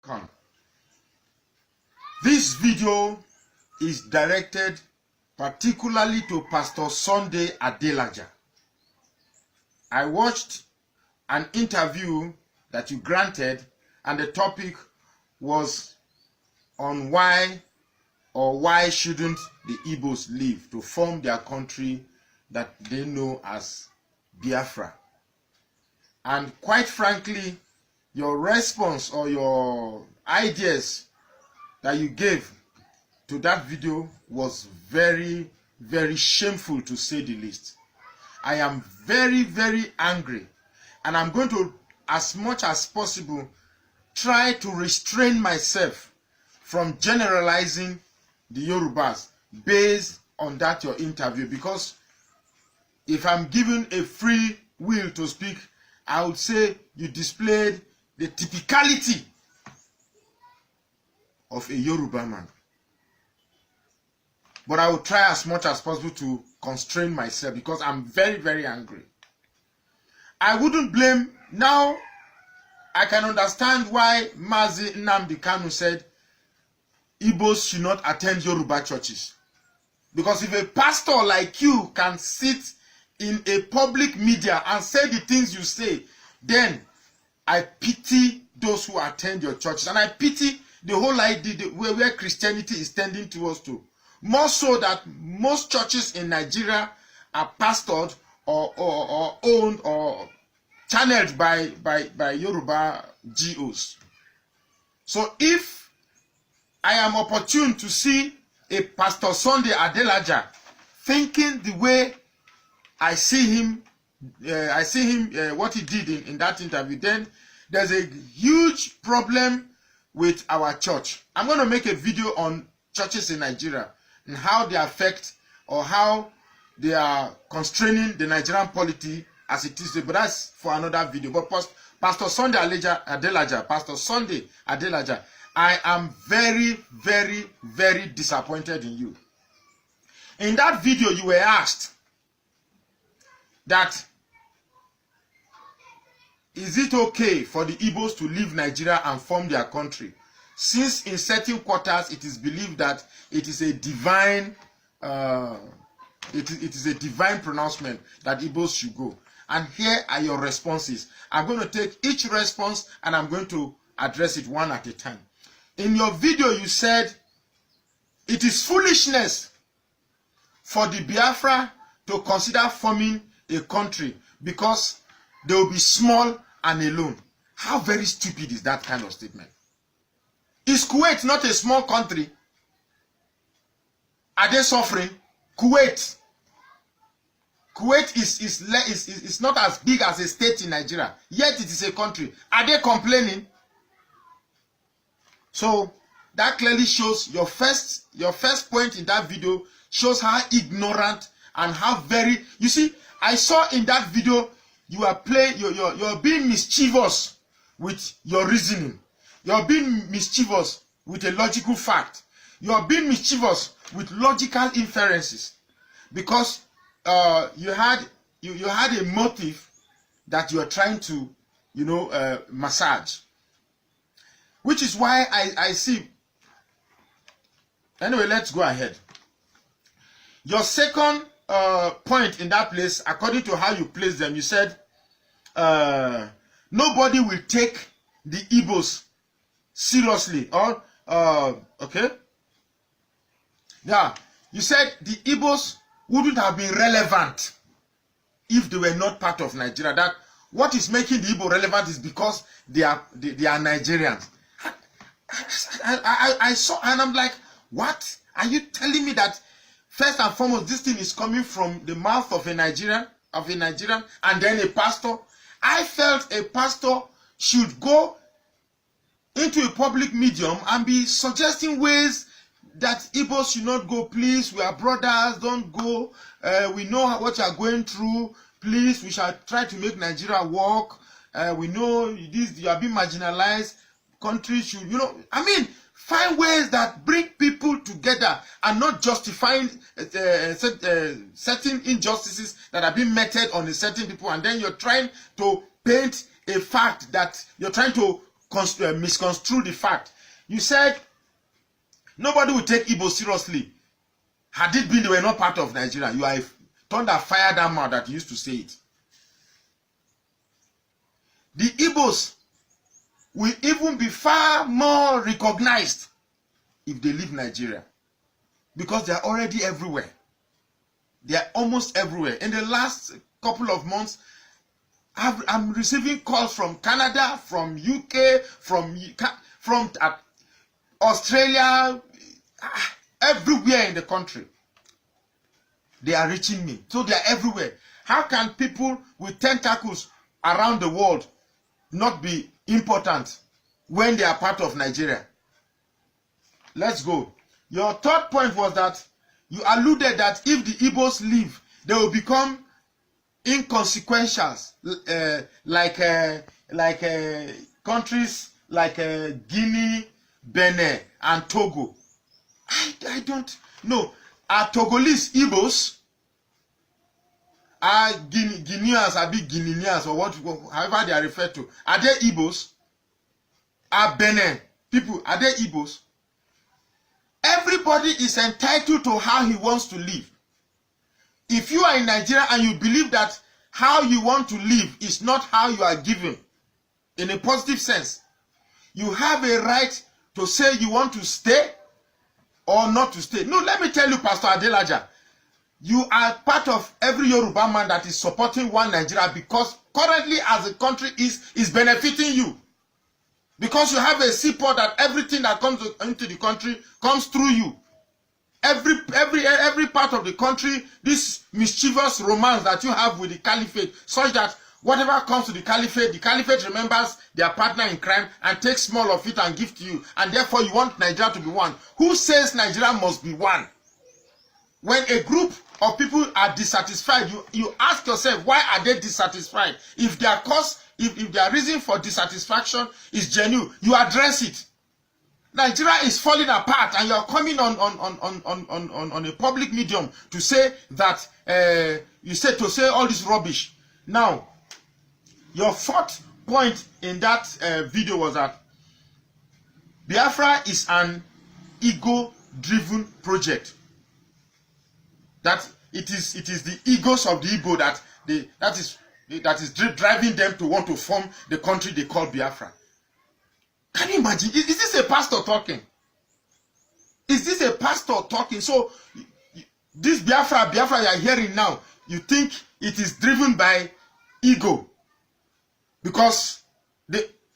Kanu. This video is directed particularly to Pastor Sunday Adelaja. I watched an interview that you granted, and the topic was on why shouldn't the Igbos leave to form their country that they know as Biafra. And quite frankly, your response or your ideas that you gave to that video was very, very shameful, to say the least. I am very, very angry, and I'm going to, as much as possible, try to restrain myself from generalizing the Yorubas based on that your interview, because if I'm given a free will to speak, I would say you displayed the typicality of a Yoruba man. But I will try as much as possible to constrain myself because I'm very, very angry. I wouldn't blame. Now, I can understand why Mazi Nnamdi Kanu said Igbos should not attend Yoruba churches. Because if a pastor like you can sit in a public media and say the things you say, then I pity those who attend your churches. And I pity the whole idea where Christianity is tending towards to. More so that most churches in Nigeria are pastored or owned or channeled by Yoruba GOs. So if I am opportune to see a Pastor Sunday Adelaja thinking the way I see him, what he did in that interview, then there's a huge problem with our church. I'm going to make a video on churches in Nigeria and how they affect or how they are constraining the Nigerian polity as it is. But that's for another video. But Pastor Sunday Adelaja, I am very, very, very disappointed in you. In that video, you were asked that is it okay for the Igbos to leave Nigeria and form their country, since in certain quarters it is believed that it is a divine it is a divine pronouncement that Igbos should go. And here are your responses. I'm going to take each response and I'm going to address it one at a time. In your video, you said it is foolishness for the Biafra to consider forming a country because they will be small and alone. How very stupid is that kind of statement? Is Kuwait not a small country? Are they suffering? Kuwait is not as big as a state in Nigeria, yet it is a country. Are they complaining? So that clearly shows your first point in that video shows how ignorant and how very, you see, I saw in that video you are playing, you're being mischievous with your reasoning. You're being mischievous with a logical fact. You're being mischievous with logical inferences, because you had a motive that you are trying to, massage. Which is why I see. Anyway, let's go ahead. Your second point in that place, according to how you place them, you said nobody will take the Igbos seriously. Or okay, yeah, you said the Igbos wouldn't have been relevant if they were not part of Nigeria. That what is making the Igbo relevant is because they are Nigerians. I saw, and I'm like, what? Are you telling me that first and foremost this thing is coming from the mouth of a Nigerian, and then a pastor? I felt a pastor should go into a public medium and be suggesting ways that Igbos should not go. Please, we are brothers, don't go. We know what you are going through. Please, we shall try to make Nigeria work. We know this, you are being marginalized. Countries should, find ways that bring people together and not justifying certain injustices that are being meted on a certain people. And then you're trying to paint a fact that you're trying to misconstrue the fact. You said nobody will take Igbo seriously. Had it been they were not part of Nigeria, you are thunder fire that mouth that used to say it. The Igbos will even be far more recognized if they leave Nigeria, because they are already everywhere. They are almost everywhere. In the last couple of months, I'm receiving calls from Canada, from UK, from Australia, everywhere in the country. They are reaching me. So they are everywhere. How can people with tentacles around the world not be important when they are part of Nigeria? Let's go. Your third point was that you alluded that if the Igbos leave, they will become inconsequential, like countries like Guinea, Benin, and Togo. I don't know. Are Togolese Igbos? Are Guineans, are big Guineans, or however they are referred to? Are they Igbos? Are Benin people, are they Igbos? Everybody is entitled to how he wants to live. If you are in Nigeria and you believe that how you want to live is not how you are given, in a positive sense, you have a right to say you want to stay or not to stay. No, let me tell you, Pastor Adelaja, you are part of every Yoruba man that is supporting one Nigeria, because currently as the country is benefiting you. Because you have a seaport that everything that comes into the country comes through you. Every part of the country, this mischievous romance that you have with the caliphate, such that whatever comes to the caliphate remembers their partner in crime and takes small of it and give to you. And therefore you want Nigeria to be one. Who says Nigeria must be one? When a group of people are dissatisfied, you ask yourself, why are they dissatisfied? If their cause, if their reason for dissatisfaction is genuine, you address it. Nigeria is falling apart, and you are coming on a public medium to say that to say all this rubbish. Now, your fourth point in that video was that Biafra is an ego-driven project. That it is the egos of the Igbo that is driving them to want to form the country they call Biafra. Can you imagine? Is this a pastor talking? Is this a pastor talking? So this Biafra you are hearing now, you think it is driven by ego? Because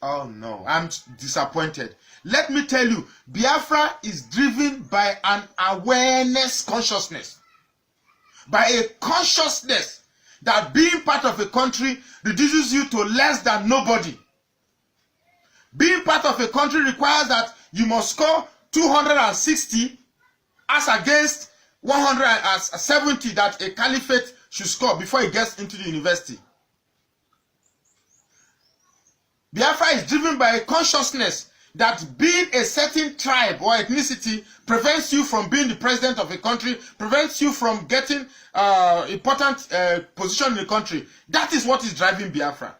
oh no, I'm disappointed. Let me tell you, Biafra is driven by an awareness consciousness. By a consciousness that being part of a country reduces you to less than nobody. Being part of a country requires that you must score 260 as against 170 that a caliphate should score before he gets into the university. Biafra is driven by a consciousness that being a certain tribe or ethnicity prevents you from being the president of a country, prevents you from getting important position in the country. That is what is driving Biafra.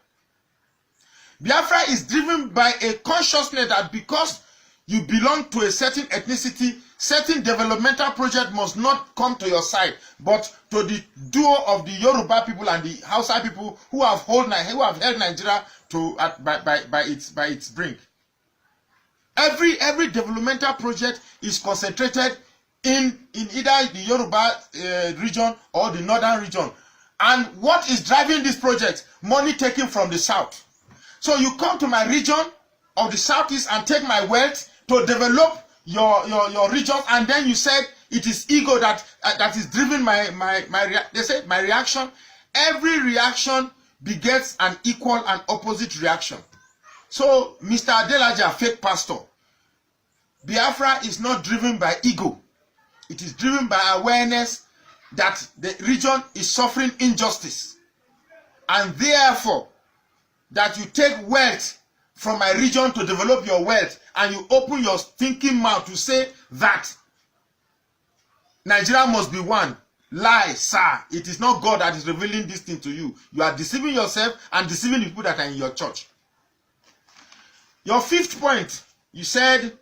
Biafra is driven by a consciousness that because you belong to a certain ethnicity, certain developmental project must not come to your side, but to the duo of the Yoruba people and the Hausa people who have held Nigeria by its brink. Every developmental project is concentrated in either the Yoruba region or the northern region. And what is driving this project? Money taken from the south. So you come to my region of the southeast and take my wealth to develop your region, and then you said it is ego that is driven my reaction. Every reaction begets an equal and opposite reaction. So Mr. Adelaja, fake pastor, Biafra is not driven by ego. It is driven by awareness that the region is suffering injustice, and therefore that you take wealth from my region to develop your wealth, and you open your thinking mouth to say that Nigeria must be one. Lie, sir. It is not God that is revealing this thing to you. You are deceiving yourself and deceiving the people that are in your church. Your fifth point, you said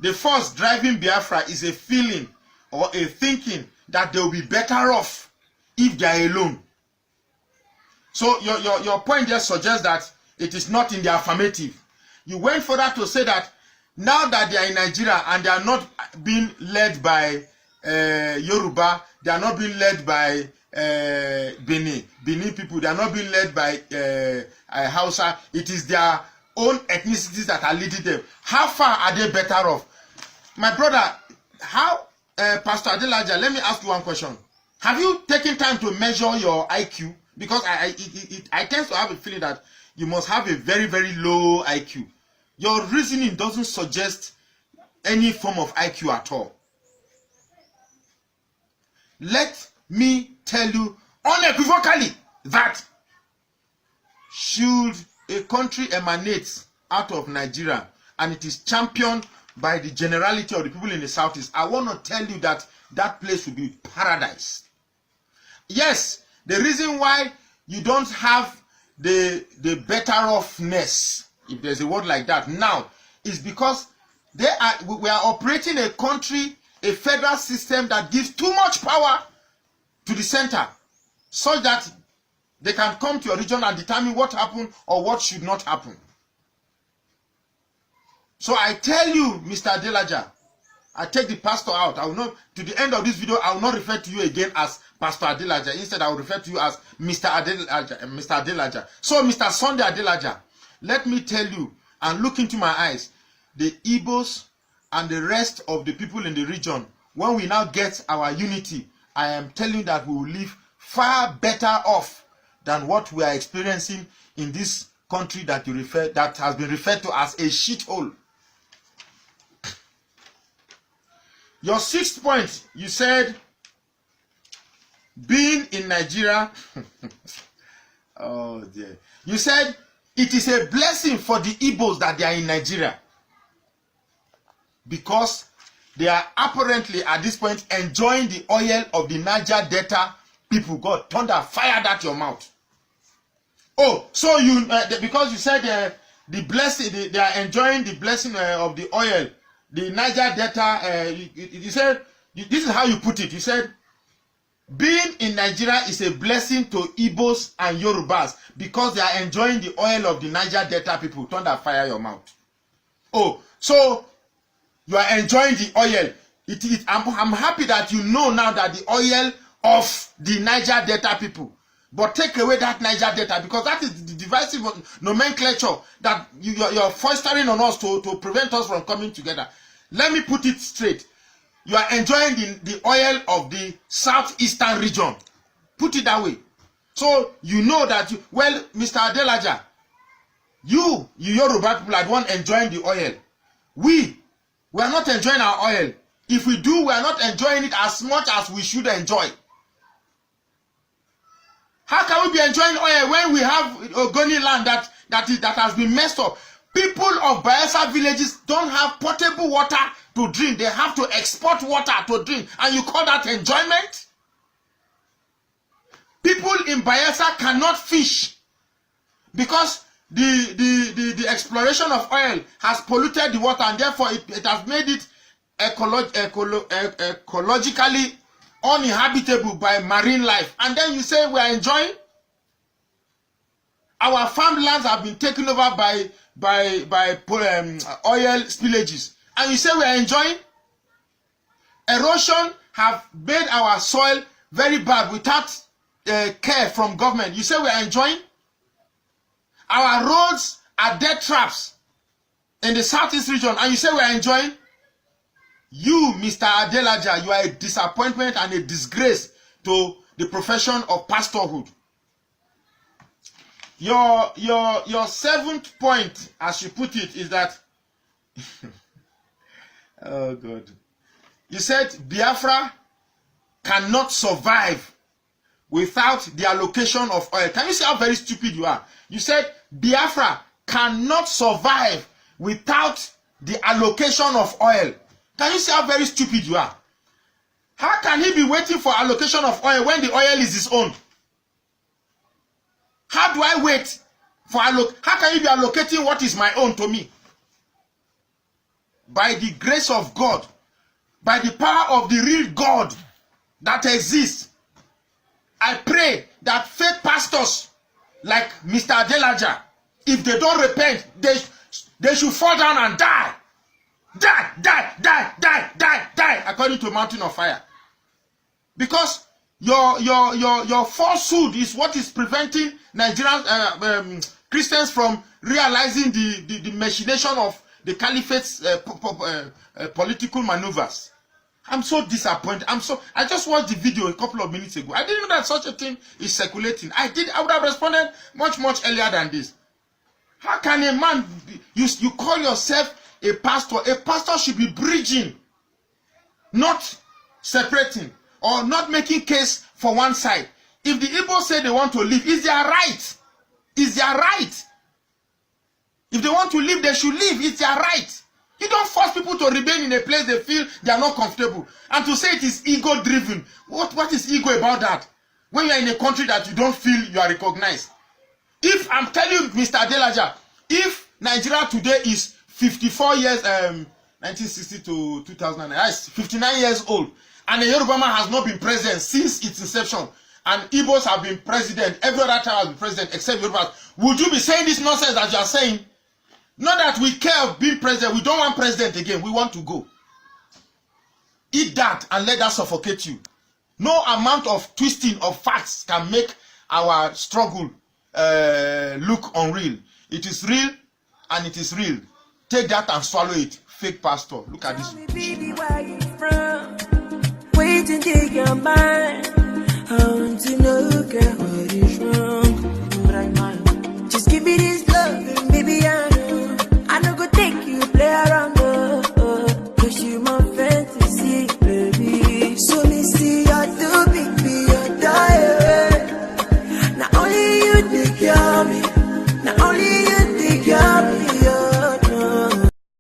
the force driving Biafra is a feeling or a thinking that they will be better off if they are alone. So your point there suggests that it is not in the affirmative. You went further to say that now that they are in Nigeria and they are not being led by Yoruba, they are not being led by Benin people, they are not being led by Hausa, it is their own ethnicities that are leading them. How far are they better off? My brother, how, Pastor Adelaja, let me ask you one question. Have you taken time to measure your IQ? Because I tend to have a feeling that you must have a very, very low IQ. Your reasoning doesn't suggest any form of IQ at all. Let me tell you unequivocally that should a country emanate out of Nigeria and it is championed by the generality of the people in the Southeast, I want to tell you that that place will be paradise. Yes, the reason why you don't have the better offness, if there's a word like that now, is because we are operating a country, a federal system that gives too much power to the center, so that they can come to your region and determine what happened or what should not happen. So I tell you, Mr. Adelaja, I take the pastor out. I will not, to the end of this video, I will not refer to you again as Pastor Adelaja. Instead, I will refer to you as Mr. Adelaja. So, Mr. Sunday Adelaja, let me tell you and look into my eyes, the Igbos and the rest of the people in the region, when we now get our unity, I am telling you that we will live far better off than what we are experiencing in this country that has been referred to as a shithole. Your sixth point, you said being in Nigeria, oh dear. You said it is a blessing for the Igbos that they are in Nigeria because they are apparently at this point enjoying the oil of the Niger Delta people. God, thunder, fire that your mouth. Oh, so you because you said the blessing, they are enjoying the blessing of the oil, the Niger Delta. You said this is how you put it. You said being in Nigeria is a blessing to Igbos and Yorubas because they are enjoying the oil of the Niger Delta people. Thunder, fire your mouth. Oh, so you are enjoying the oil. I'm happy that you know now that the oil of the Niger Delta people. But take away that Niger Delta because that is the divisive nomenclature that you're fostering on us to prevent us from coming together. Let me put it straight. You are enjoying the oil of the southeastern region. Put it that way. So you know that Mr. Adelaja, you Yoruba people are the one enjoying the oil. We are not enjoying our oil. If we do, we are not enjoying it as much as we should enjoy. How can we be enjoying oil when we have Ogoni land that has been messed up? People of Biafra villages don't have potable water to drink. They have to export water to drink. And you call that enjoyment? People in Biafra cannot fish because the exploration of oil has polluted the water, and therefore it has made it ecologically uninhabitable by marine life. And then you say we are enjoying? Our farmlands have been taken over by oil spillages, and you say we are enjoying? Erosion have made our soil very bad without care from government. You say we are enjoying? Our roads are death traps in the southeast region, and you say we are enjoying? You, Mr. Adelaja, you are a disappointment and a disgrace to the profession of pastorhood. Your seventh point, as you put it, is that oh God. You said Biafra cannot survive without the allocation of oil. Can you see how very stupid you are? You said Biafra cannot survive without the allocation of oil. Can you see how very stupid you are? How can he be waiting for allocation of oil when the oil is his own? How do I wait How can you be allocating what is my own to me? By the grace of God, by the power of the real God that exists, I pray that fake pastors like Mr. Adelaja, if they don't repent, they should fall down and die. Die, die, die, die, die, die, according to Mountain of Fire. Because your falsehood is what is preventing Nigerian Christians from realizing the machination of the caliphate's political maneuvers. I'm so disappointed. I just watched the video a couple of minutes ago. I didn't know that such a thing is circulating. I would have responded much earlier than this. How can a man, you call yourself a pastor? A pastor should be bridging, not separating, or not making case for one side. If the Igbo say they want to leave, it's their right. It's their right. If they want to leave, they should leave. It's their right. You don't force people to remain in a place they feel they are not comfortable. And to say it is ego-driven. What is ego about that? When you are in a country that you don't feel you are recognized. If, I'm telling you, Mr. Adelaja, if Nigeria today is 54 years, 1960 to 2009, 59 years old, and the Yoruba man has not been president since its inception, and Igbos have been president, every other time has been president except Yorubas, would you be saying this nonsense that you are saying? Not that we care of being president, we don't want president again, we want to go. Eat that and let that suffocate you. No amount of twisting of facts can make our struggle look unreal. It is real and it is real. Take that and swallow it. Fake pastor. Look at this. Wait until your mind. I want to know, girl, what is wrong? Just give me this.